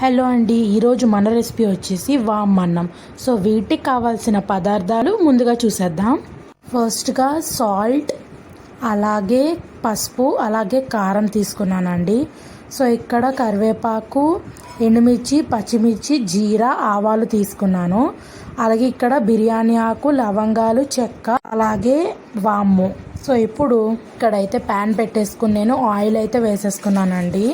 Hello అండి, ఈరోజు మన రెసిపీ వచ్చేసి వామ్ అన్నం. సో వీటికి కావాల్సిన పదార్థాలు ముందుగా చూసేద్దాం. ఫస్ట్గా సాల్ట్, అలాగే పసుపు, అలాగే కారం తీసుకున్నానండి. సో ఇక్కడ కరివేపాకు, ఎండుమిర్చి, పచ్చిమిర్చి, జీరా, ఆవాలు తీసుకున్నాను. అలాగే ఇక్కడ బిర్యానీ ఆకు, లవంగాలు, చెక్క, అలాగే వాము. సో ఇప్పుడు ఇక్కడైతే ప్యాన్ పెట్టేసుకుని నేను ఆయిల్ అయితే వేసేసుకున్నానండి.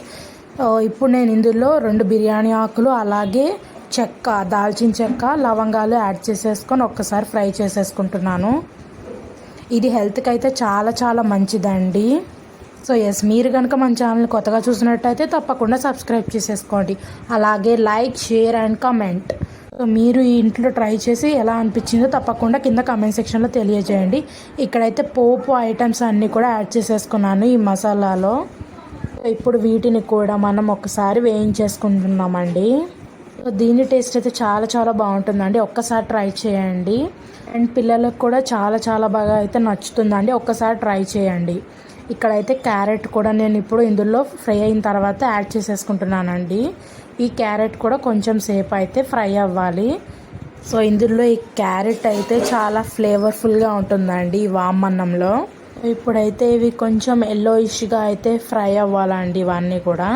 ఇప్పుడు నేను ఇందులో 2 బిర్యానీ ఆకులు, అలాగే చెక్క, దాల్చిన చెక్క, లవంగాలు యాడ్ చేసేసుకొని ఒక్కసారి ఫ్రై చేసేసుకుంటున్నాను. ఇది హెల్త్కి అయితే చాలా చాలా మంచిదండి. సో మీరు కనుక మన ఛానల్ కొత్తగా చూసినట్టయితే తప్పకుండా సబ్స్క్రైబ్ చేసేసుకోండి. అలాగే like, share and comment. So మీరు ఈ ఇంట్లో ట్రై చేసి ఎలా అనిపించిందో తప్పకుండా కింద కమెంట్ సెక్షన్లో తెలియజేయండి. ఇక్కడైతే పోపు ఐటమ్స్ అన్నీ కూడా యాడ్ చేసేసుకున్నాను ఈ మసాలాలో. ఇప్పుడు వీటిని కూడా మనం ఒకసారి వేయించేసుకుంటున్నామండి. దీని టేస్ట్ అయితే చాలా చాలా బాగుంటుందండి, ఒక్కసారి ట్రై చేయండి. అండ్ పిల్లలకు కూడా చాలా చాలా బాగా అయితే నచ్చుతుందండి, ఒక్కసారి ట్రై చేయండి. ఇక్కడైతే క్యారెట్ కూడా నేను ఇప్పుడు ఇందులో ఫ్రై అయిన తర్వాత యాడ్ చేసేసుకుంటున్నానండి. ఈ క్యారెట్ కూడా కొంచెం సేపు అయితే ఫ్రై అవ్వాలి. సో ఇందులో ఈ క్యారెట్ అయితే చాలా ఫ్లేవర్ఫుల్గా ఉంటుందండి ఈ వామ్ అన్నంలో. ఇప్పుడైతే ఇవి కొంచెం ఎల్లోయిష్గా అయితే ఫ్రై అవ్వాలండి ఇవన్నీ కూడా.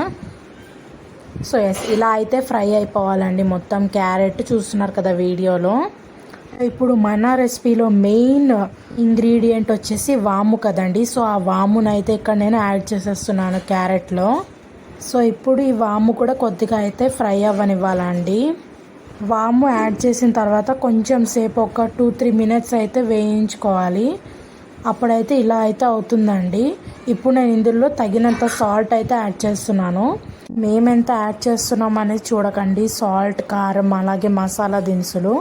సో ఇలా అయితే ఫ్రై అయిపోవాలండి మొత్తం క్యారెట్. చూస్తున్నారు కదా వీడియోలో. ఇప్పుడు మన రెసిపీలో మెయిన్ ఇంగ్రీడియంట్ వచ్చేసి వాము కదండి. సో ఆ వామునైతే ఇక్కడ నేను యాడ్ చేసేస్తున్నాను క్యారెట్లో. సో ఇప్పుడు ఈ వాము కూడా కొద్దిగా అయితే ఫ్రై అవ్వనివ్వాలండి. వాము యాడ్ చేసిన తర్వాత కొంచెం సేపు ఒక 2-3 మినిట్స్ అయితే వేయించుకోవాలి. అప్పుడైతే ఇలా అయితే అవుతుందండి. ఇప్పుడు నేను ఇందులో తగినంత సాల్ట్ అయితే యాడ్ చేస్తున్నాను. మేమెంత యాడ్ చేస్తున్నాం అనేది చూడకండి, సాల్ట్, కారం, అలాగే మసాలా దినుసులు.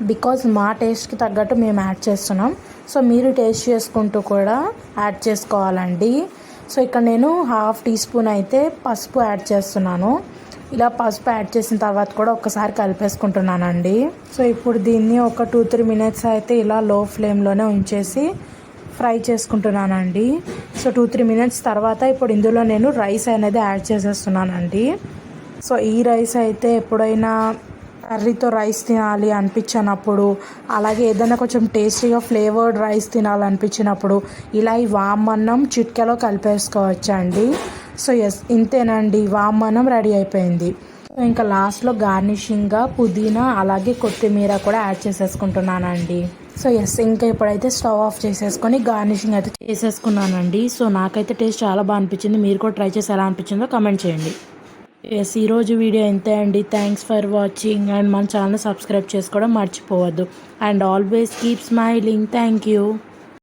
బికాజ్ మా టేస్ట్కి తగ్గట్టు మేము యాడ్ చేస్తున్నాం. సో మీరు టేస్ట్ చేసుకుంటూ కూడా యాడ్ చేసుకోవాలండి. సో ఇక్కడ నేను 1/2 టీ స్పూన్ అయితే పసుపు యాడ్ చేస్తున్నాను. ఇలా పసుపు యాడ్ చేసిన తర్వాత కూడా ఒకసారి కలిపేసుకుంటున్నానండి. సో ఇప్పుడు దీన్ని ఒక 2-3 మినిట్స్ అయితే ఇలా లో ఫ్లేమ్లోనే ఉంచేసి ఫ్రై చేసుకుంటున్నానండి. సో 2-3 మినిట్స్ తర్వాత ఇప్పుడు ఇందులో నేను రైస్ అనేది యాడ్ చేసేస్తున్నానండి. సో ఈ రైస్ అయితే ఎప్పుడైనా కర్రీతో రైస్ తినాలి అనిపించినప్పుడు, అలాగే ఏదైనా కొంచెం టేస్టీగా ఫ్లేవర్డ్ రైస్ తినాలనిపించినప్పుడు ఇలా ఈ వామ్ అన్నం చిటికెలో కలిపేసుకోవచ్చు అండి. సో ఇంతేనండి, వామ్ అన్నం రెడీ అయిపోయింది. ఇంకా లాస్ట్లో గార్నిషింగ్గా పుదీనా, అలాగే కొత్తిమీర కూడా యాడ్ చేసేసుకుంటున్నానండి. సో ఇంకా ఇప్పుడైతే స్టవ్ ఆఫ్ చేసేసుకొని గార్నిషింగ్ అయితే చేసేసుకున్నానండి. సో నాకైతే టేస్ట్ చాలా బాగా అనిపించింది. మీరు కూడా ట్రై చేసి ఎలా అనిపించిందో కమెంట్ చేయండి. ఈరోజు వీడియో ఇంతే అండి. Thanks for watching. అండ్ మన ఛానల్ సబ్స్క్రైబ్ చేసుకోవడం మర్చిపోవద్దు. And always keep smiling. Thank you.